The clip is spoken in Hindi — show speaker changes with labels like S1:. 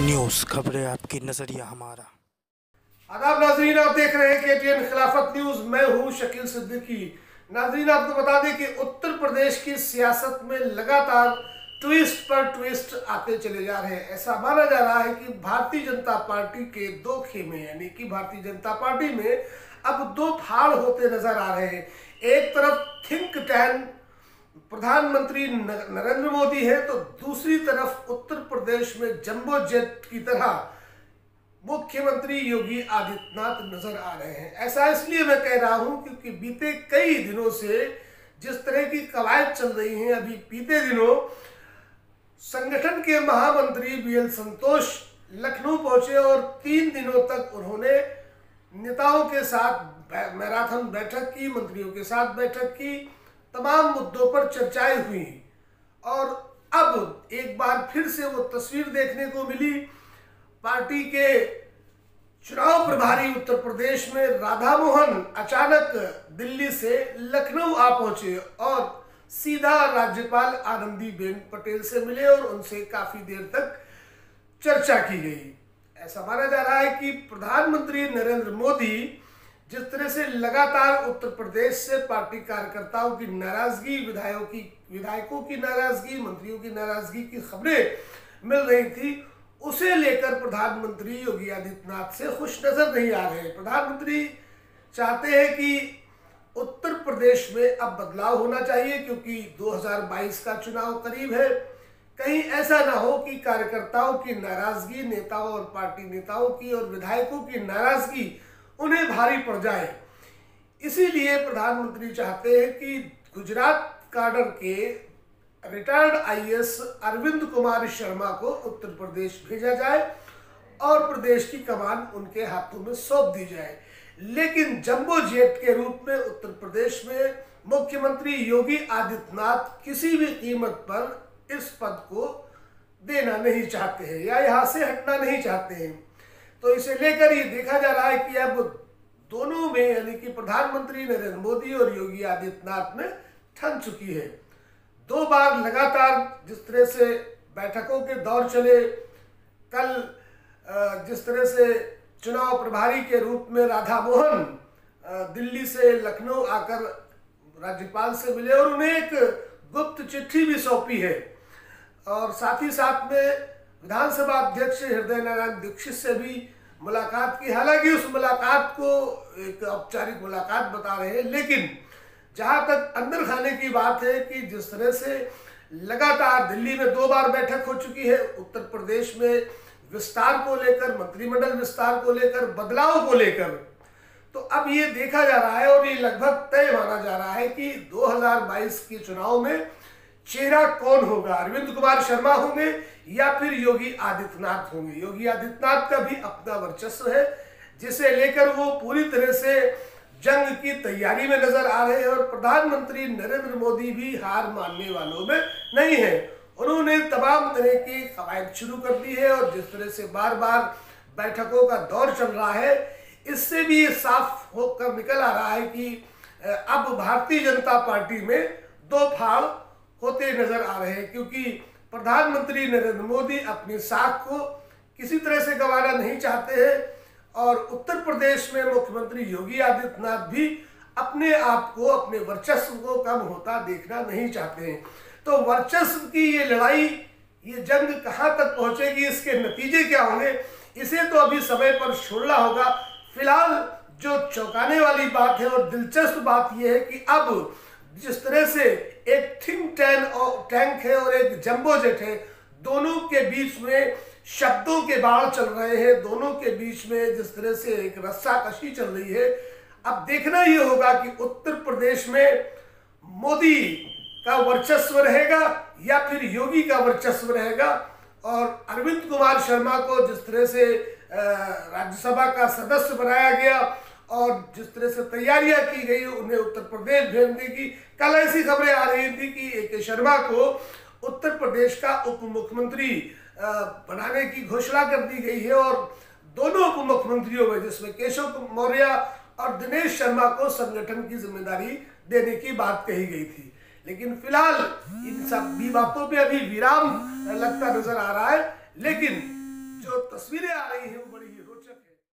S1: न्यूज़ खबरें आपकी नजरिया हमारा।
S2: आदाब नाजरीन, आप देख रहे हैं KTN खिलाफत न्यूज। मैं हूं शकील सिद्दीकी। नाजरीन, आपको बता दें कि उत्तर प्रदेश की सियासत में लगातार ट्विस्ट पर ट्विस्ट आते चले जा रहे हैं। ऐसा माना जा रहा है कि भारतीय जनता पार्टी के दो खेमे यानी कि भारतीय जनता पार्टी में अब दो फाड़ होते नजर आ रहे हैं। एक तरफ थिंक टैंक प्रधानमंत्री नरेंद्र मोदी है, तो दूसरी तरफ उत्तर प्रदेश में जंबो जेट की तरह मुख्यमंत्री योगी आदित्यनाथ नजर आ रहे हैं। ऐसा इसलिए मैं कह रहा हूं क्योंकि बीते कई दिनों से जिस तरह की कवायद चल रही हैं, अभी बीते दिनों संगठन के महामंत्री BL संतोष लखनऊ पहुंचे और 3 दिनों तक उन्होंने नेताओं के साथ मैराथन बैठक की, मंत्रियों के साथ बैठक की, तमाम मुद्दों पर चर्चाएं हुई। और अब एक बार फिर से वो तस्वीर देखने को मिली। पार्टी के चुनाव प्रभारी उत्तर प्रदेश में राधा मोहन अचानक दिल्ली से लखनऊ आ पहुंचे और सीधा राज्यपाल आनंदीबेन पटेल से मिले और उनसे काफी देर तक चर्चा की गई। ऐसा माना जा रहा है कि प्रधानमंत्री नरेंद्र मोदी जिस तरह से लगातार उत्तर प्रदेश से पार्टी कार्यकर्ताओं की नाराजगी, विधायकों की नाराजगी, मंत्रियों की नाराजगी की खबरें मिल रही थी, उसे लेकर प्रधानमंत्री योगी आदित्यनाथ से खुश नजर नहीं आ रहे। प्रधानमंत्री चाहते हैं कि उत्तर प्रदेश में अब बदलाव होना चाहिए क्योंकि 2022 का चुनाव करीब है। कहीं ऐसा ना हो कि कार्यकर्ताओं की नाराजगी, नेताओं और पार्टी नेताओं की और विधायकों की नाराजगी उन्हें भारी पड़ जाए। इसीलिए प्रधानमंत्री चाहते हैं कि गुजरात काडर के रिटायर्ड IAS अरविंद कुमार शर्मा को उत्तर प्रदेश भेजा जाए और प्रदेश की कमान उनके हाथों में सौंप दी जाए। लेकिन जंबो जेट के रूप में उत्तर प्रदेश में मुख्यमंत्री योगी आदित्यनाथ किसी भी कीमत पर इस पद को देना नहीं चाहते हैं या यहाँ से हटना नहीं चाहते हैं। तो इसे लेकर ये देखा जा रहा है कि अब दोनों में यानी कि प्रधानमंत्री नरेंद्र मोदी और योगी आदित्यनाथ में ठन चुकी है। 2 बार लगातार जिस तरह से बैठकों के दौर चले, कल जिस तरह से चुनाव प्रभारी के रूप में राधा मोहन दिल्ली से लखनऊ आकर राज्यपाल से मिले और उन्हें एक गुप्त चिट्ठी भी सौंपी है और साथ ही साथ में विधानसभा अध्यक्ष हृदय नारायण दीक्षित से भी मुलाकात की। हालांकि उस मुलाकात को एक औपचारिक मुलाकात बता रहे हैं, लेकिन जहां तक अंदर खाने की बात है कि जिस तरह से लगातार दिल्ली में 2 बार बैठक हो चुकी है, उत्तर प्रदेश में विस्तार को लेकर, मंत्रिमंडल विस्तार को लेकर, बदलाव को लेकर, तो अब ये देखा जा रहा है और ये लगभग तय माना जा रहा है कि 2022 के चुनाव में चेहरा कौन होगा, अरविंद कुमार शर्मा होंगे या फिर योगी आदित्यनाथ होंगे। योगी आदित्यनाथ का भी अपना वर्चस्व है जिसे लेकर वो पूरी तरह से जंग की तैयारी में नजर आ रहे हैं और प्रधानमंत्री नरेंद्र मोदी भी हार मानने वालों में नहीं है। उन्होंने तमाम तरह की कवायद शुरू कर दी है और जिस तरह से बार बार बैठकों का दौर चल रहा है, इससे भी साफ होकर निकल आ रहा है कि अब भारतीय जनता पार्टी में 2 फाड़ होते नजर आ रहे हैं क्योंकि प्रधानमंत्री नरेंद्र मोदी अपनी साख को किसी तरह से गंवाना नहीं चाहते हैं और उत्तर प्रदेश में मुख्यमंत्री योगी आदित्यनाथ भी अपने आप को, अपने वर्चस्व को कम होता देखना नहीं चाहते हैं। तो वर्चस्व की ये लड़ाई, ये जंग कहां तक पहुंचेगी, इसके नतीजे क्या होंगे, इसे तो अभी समय पर छोड़ना होगा। फिलहाल जो चौंकाने वाली बात है और दिलचस्प बात यह है कि अब जिस तरह से एक थिंक टैंक है और एक जंबो जेट है, दोनों के बीच में शब्दों के बाढ़ चल रहे हैं, दोनों के बीच में जिस तरह से एक रस्साकशी चल रही है। अब देखना ये होगा कि उत्तर प्रदेश में मोदी का वर्चस्व रहेगा या फिर योगी का वर्चस्व रहेगा। और अरविंद कुमार शर्मा को जिस तरह से राज्यसभा का सदस्य बनाया गया और जिस तरह से तैयारियां की गई उन्हें उत्तर प्रदेश भेजने की, कल ऐसी खबरें आ रही थी कि AK शर्मा को उत्तर प्रदेश का उप मुख्यमंत्री बनाने की घोषणा कर दी गई है और दोनों उप मुख्यमंत्रियों में जिसमें केशव मौर्य और दिनेश शर्मा को संगठन की जिम्मेदारी देने की बात कही गई थी। लेकिन फिलहाल इन सब भी बातों पे अभी विराम लगता नजर आ रहा है। लेकिन जो तस्वीरें आ रही हैं वो बड़ी ही रोचक है।